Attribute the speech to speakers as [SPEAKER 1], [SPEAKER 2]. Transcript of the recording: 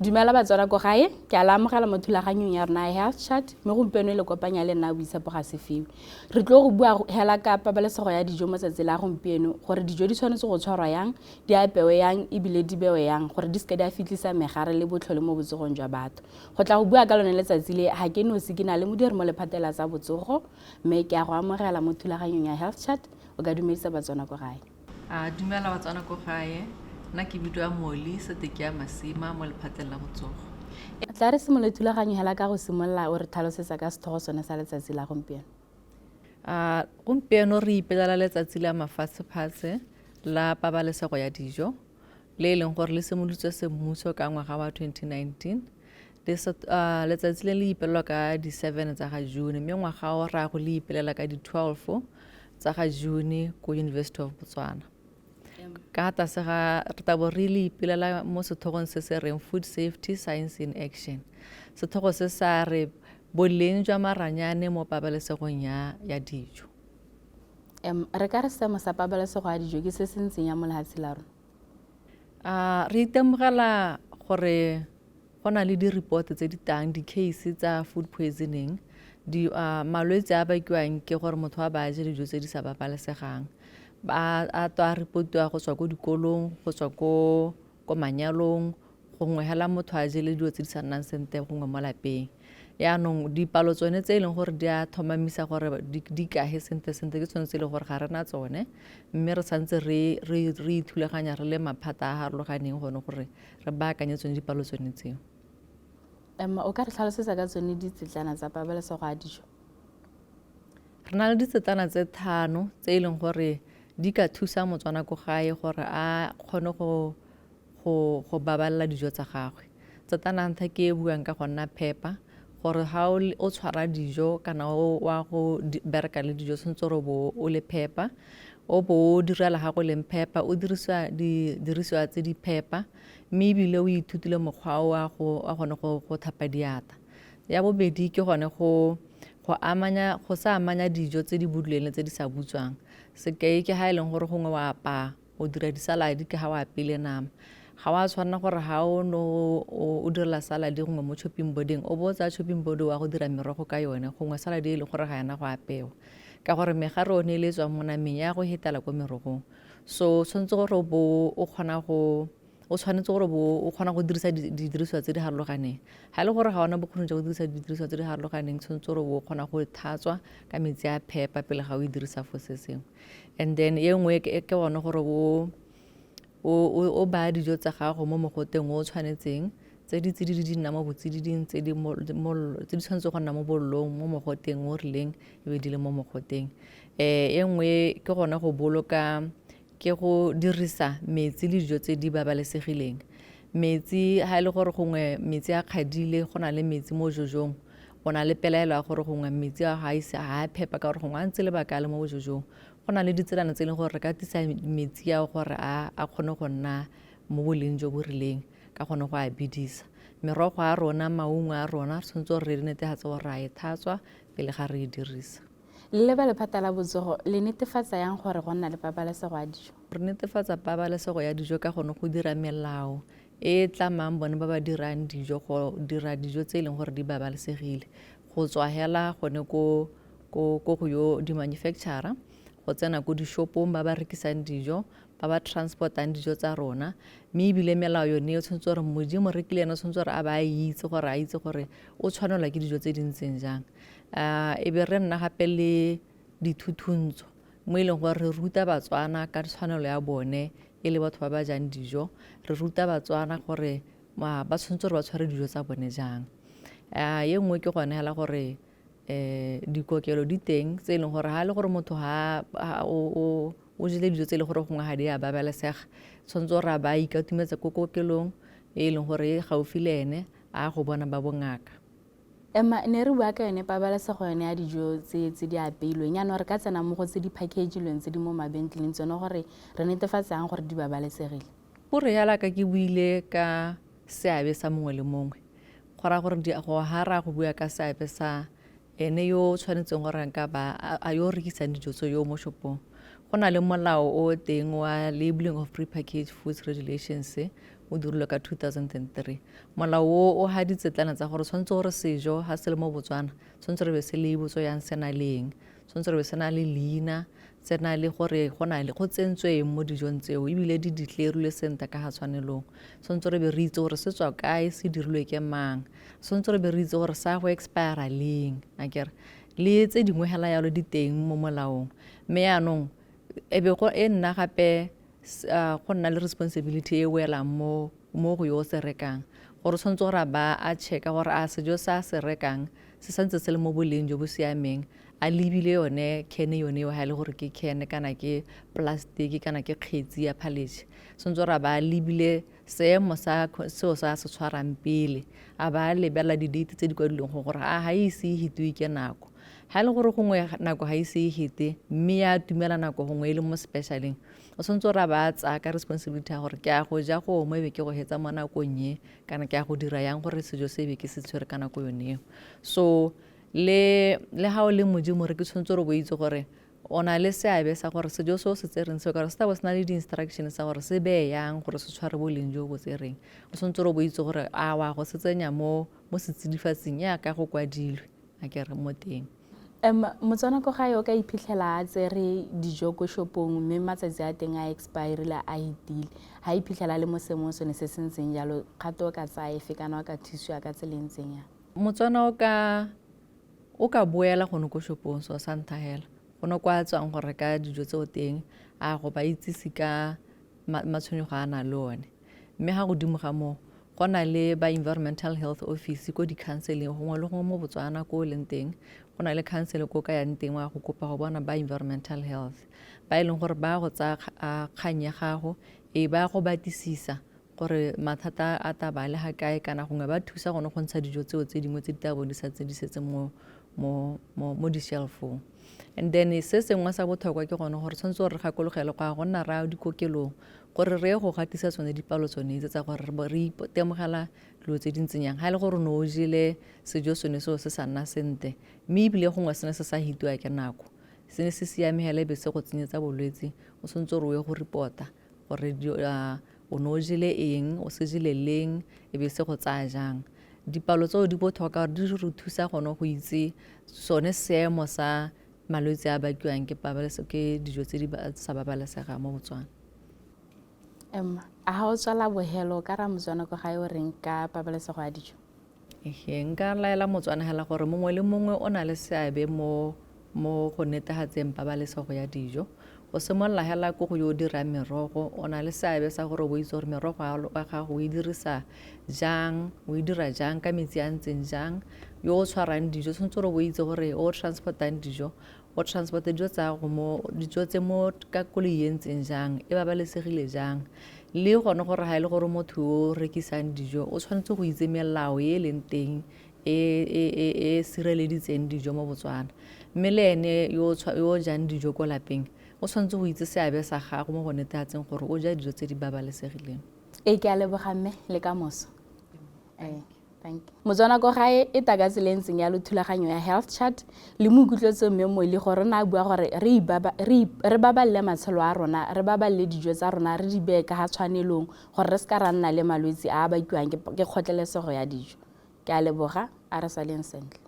[SPEAKER 1] Dumela batswana ko gae, ke a la amogela mo thulaganyong ya rona ya Health Chat, mme gompieno le kopanya le nna Boisepo ga Sefiwe. Re tlo go bua hela ka pabalesego ya dijo mo tsatsi la gompieno, gore dijo di tshwanetse go tshwarwa yang, di apewe yang, ebile di bewe yang, gore di seke di a fitlhisa megare le botlhole mo botsogong jwa batho. Go tla go bua ka lone letsatsi le, ga ke nosi ke na le modiri mo lephatela tsa botsogo, mme ke a go amogela mo thulaganyong ya Health Chat. O ka dumedisa batswana ko gae.
[SPEAKER 2] Dumela batswana ko gae, nna ke bidiwa Molly Setekia Masima mo lephateng la botsogo.
[SPEAKER 1] Tla re simolole thulaganyo hela ka go simolola o re tlhalosetsa ka sethogo sone sa letsatsi la gompieno.
[SPEAKER 2] Gompieno re ipelela letsatsi la mafatshe la pabalesego ya dijo le e leng gore le simolotse semmuso ka ngwaga wa 2019. Letsatsi le ipelelwa ka di 7 tsa ga June, mme ngwaga o ra go le ipelela ka di 12 tsa ga June ko University of Botswana. Ka tlase ga re tabo re le ipelela mo sethogong se se reng Food Safety Science in Action. Sethogo se sa re boleng jwa maranyane mo pabalesegong ya dijo.
[SPEAKER 1] Re ka re seemo sa pabalesego ya dijo ke se se ntseng ya mo lefatshe la rona.
[SPEAKER 2] Re itemogela gore go na le di-report tse di tang, di-case tsa food poisoning, malwetse a bakiwang ke gore motho a ba je dijo tse di sa babalesegang. A reportiwa go tswa ko dikolong, go tswa ko manyalong, gongwe hela motho a jele dilo tse di sa nnang sentle gongwe mo lapeng. Yaanong dipalo tsone tse e leng gore di a thomamisa gore di kage sentle ke tsone tse e leng gore ga rena tsone, mme re santse re ithulaganya re le maphata a harologaneng gone gore re baakanye tsone dipalo tsone tseo.
[SPEAKER 1] O ka re tlhalosetsa ka tsone ditsetlana tsa pabalesego ya dijo?
[SPEAKER 2] Re na le ditsetlana tse 5 tse e leng gore di ka thusa motswana ko gae gore a kgone go babalela dijo tsa gagwe. Tsetlana ntlha ke e buang ka go nna phepa, gore ga o tshwara dijo kana wa go bereka le dijo tshwanetse gore o le phepa, o bo o direla ga go leng phepa, o dirisa didirisiwa tse di phepa, mme ebile o ithutile mokgwa o a gone go thapa diata. Ya bobedi ke gone go sa amanya dijo tse di buduleng tse di sa butswang. Sekei ke ha e leng gore gongwe wa apa o dira di-salad ke ha o apeile nama. Ga wa tshwanela gore ha o direla salad gongwe mo chopping boarding o bo tsa chopping board wa go dira merogo ka yone, gongwe salad e leng gore ga yana go apewa, ka gore megare one le tswa mo nameng ya go hetela ko merogong. So tshwanetse gore o tshwanetse gore o kgona go dirisa didirisiwa tse di harologaneng. Ha le gore ga ona bokgoni jwa go dirisa didirisiwa tse di harologaneng, tshwanetse gore o kgona go tlhatswa ka metsi a phepa pele ga o e dirisa for se sengwe. And then ye nngwe ke gone gore o baya dijo tsa gago mo mogoteng o tshwanetseng, tse ditsididi di nna mo botsididing, tse di tshwanetse go nna mo bolong mo mogoteng o rileng ebe di le mo mogoteng. E nngwe ke gone go boloka, ke go dirisa metsi le dijo tse di babalesegileng. Metsi ha e le gore gongwe metsi a kgadile, go na le metsi mo jojong, o na le pelaelo ya gore gongwe metsi a ga a phepa ka gore gongwe a ntse lebaka le mo bojojong. Go na le ditselana tse e leng gore re ka tisa metsi ao gore a kgone go nna mo boleng jo bo rileng ka gone go a bidisa. Merogo a rona, maungo a rona, re tshwanetse gore re netefatse gore a e tlhatswa pele ga re e dirisa.
[SPEAKER 1] Le ba lephata la botsogo le netefatsa yang gore go nna le pabalesego ya dijo?
[SPEAKER 2] Re netefatsa pabalesego ya dijo ka gone go dira melao e tlamang bone ba ba dirang dijo, go dira dijo tse e leng gore di babalesegile, go tswa hela gone ko go yo di-manufacturer, go tsena ko di-shopong ba rekisang dijo, ba ba transportang dijo tsa rona. Mme ebile melao yone o tshwanetse gore modimo rekile ene o tshwanetse gore a ba a itse gore o tshwanelwa ke dijo tse di ntseng jang. E be re nna gape le dithuthuntsho mo e leng gore re ruta batswana ka tshwanelo ya bone e le batho ba ba jang dijo, re ruta batswana gore ba tshwanetse gore ba tshware dijo tsa bone jang. Ye nngwe ke gone hela gore dikokelo di teng tse e leng gore ha e le gore motho o jele dijo tse e leng gore gongwe ga di a babalesega, tshwanetse gore a ba ikatumetsa ko kokelong e leng gore e gaufi le ene a go bona ba bongaka.
[SPEAKER 1] Ne re bua ka yone pabalesego yone ya dijo tse di apeilweng, yaanong re ka tsena mo go tse di packagilweng tse di mo mabentleleng tsone gore re netefatsang gore di babalesegile.
[SPEAKER 2] Gore yala ka ke buile ka seabe sa mongwe le mongwe, go raya gore ga ra go bua ka seabe sa ene yo tshwanetseng gore a yo rekisang dijo tse yo mo shopong. Go na le molao o teng wa labeling of prepackaged foods regulations o dirilwe ka 2003. Molao o ha ditsetlana tsa gore tshwanetse gore sejo ha se le mo Botswana tshwanetse re be se le botso yang se na leng, tshwanetse re be se na le leina, se na le gore go tsentsweng mo dijong tseo ebile di declareilwe senta ka ga tshwanelong. Tshwanetse re be re itse gore se tswa kae, se dirilwe ke mang, tshwanetse re be re itse gore sa go expire leng akere le tse dingwe hela yalo di teng mo molaong. Mme yaanong e be e nna gape go nna le responsibility e welang mo go yo se rekang gore tshwanetse gore ba a checka gore a sejo sa se rekang se santse se le mo boleng jo bo siameng, a lebile yone can yone yo ha ile gore ke can kana ke plastic kana ke kgetsi ya pallet. Tshwanetse gore ba lebile seemo sa seo sa se tshwarang pele, a ba lebella di-date tse di kwadilweng gore a ha ise e hitwe ke nako. Ha ile gore gongwe nako ha ise e hite mme ya tumela nako gongwe e le mo specialing, o tshwanetse gore ba tsa ka responsibility ya gore ke a go ja go mo be ke go hetsa mo nakong ye kana ke a go dira yang gore sejo se be ke se tshwere ka nako yone. So le ha o le modimo re ke tshwanetse gore bo itse gore ona le seabe sa gore sejo se o se tsereng se ka re se tla bo se na le di-instructions sa gore se be yang gore se tshware boleng jo bo tsereng. O tshwanetse gore bo itse gore a wa go se tsenya mo setsidifatsing ya ka go kwadilwe a ke re mo teng.
[SPEAKER 1] Motswana ko gae o ka iphitlhela a tsere dijo ko shopong mme matsatsi a teng a expirile a hitile, ha iphitlhela le mo seemong sone se se ntseng jalo kgato o ka tsaya efe kana o ka thusiwa ka tselentseng ya
[SPEAKER 2] Motswana o ka boela gone ko shopong so sa ntlha hela gone kwa tswang go reka dijo tseo teng a go ba itsisi ka matshwenyego a na le one. Mme ha godimo ga moo go na le ba environmental health office ko di-counseling gongwe le gongwe mo Botswana ko leng teng go na le council ko ka yang teng wa go kopa go bona ba environmental health ba e leng gore ba go tsa kgang ya gago e ba go batisisa gore mathata a taba le ha kae kana gongwe ba thusa gone go ntsha dijo tseo tse dingwe tse di tla bo di sa tse di setse mo di-shelfong. And then se sengwe sa botlhokwa ke gone gore tshwanetse gore re gakologele go a go nna ra dikokelong gore re go gatisa tsone dipalo tsone tse tsa gore re itemogela dilo tse di ntseng yang ha ile gore no o jele sejo sone seo se sa nna sente mme ebile gongwe sene se sa hitwa ke nako sene se siamegela be se go tsenyetsa bolwetse o tshwanetse gore o ye go reporta gore o no jele eng o se jele leng e be se go tsaya jang. Dipalo tseo di botlhokwa gore di re thusa gone go itse sone seemo sa malwetse a bakiwang ke dijo tse di sa babalesega mo Botswana.
[SPEAKER 1] A ha o tswala bohelo ka ra Motswana ko gae o reng ka pabalesego ya dijo?
[SPEAKER 2] Nka laela Motswana hela gore mongwe le mongwe o na le seabe mo go netagatseng pabalesego ya dijo. O simolola hela ko go yo dira merogo o na le seabe sa gore bo itse gore merogo ya gago o e dirisa jang, o e dira jang ka metsi a ntseng jang, yo o tshwarang dijo tshwanetse gore bo itse gore o transportang dijo o transporta dijo tsa go dijo tse mo ka koloi e ntseng jang e babalesegile jang, le gone gore ha ile gore motho o rekisang dijo o tshwanetse go itse melao e leng teng e sireleditseng dijo mo Botswana. Mme le ene yo jang dijo ko lapeng o tshwanetse go itse seabe sa gago mo go netefatseng gore o ja dijo tse di babalesegileng.
[SPEAKER 1] Ke a leboga mme le ka moso. Thank you. Motswana ko gae e taga tselentseng ya thulaganyo ya health chart le mo ikutlwetse mme mo le gore na bua gore re baballe matshelo a rona, re baballe dijo tsa rona, re di bee ka ga tshwanelong gore re ska ra nna le malwetse a bakiwang ke kgotlelesego ya dijo. Ke a leboga a re saleng sentle.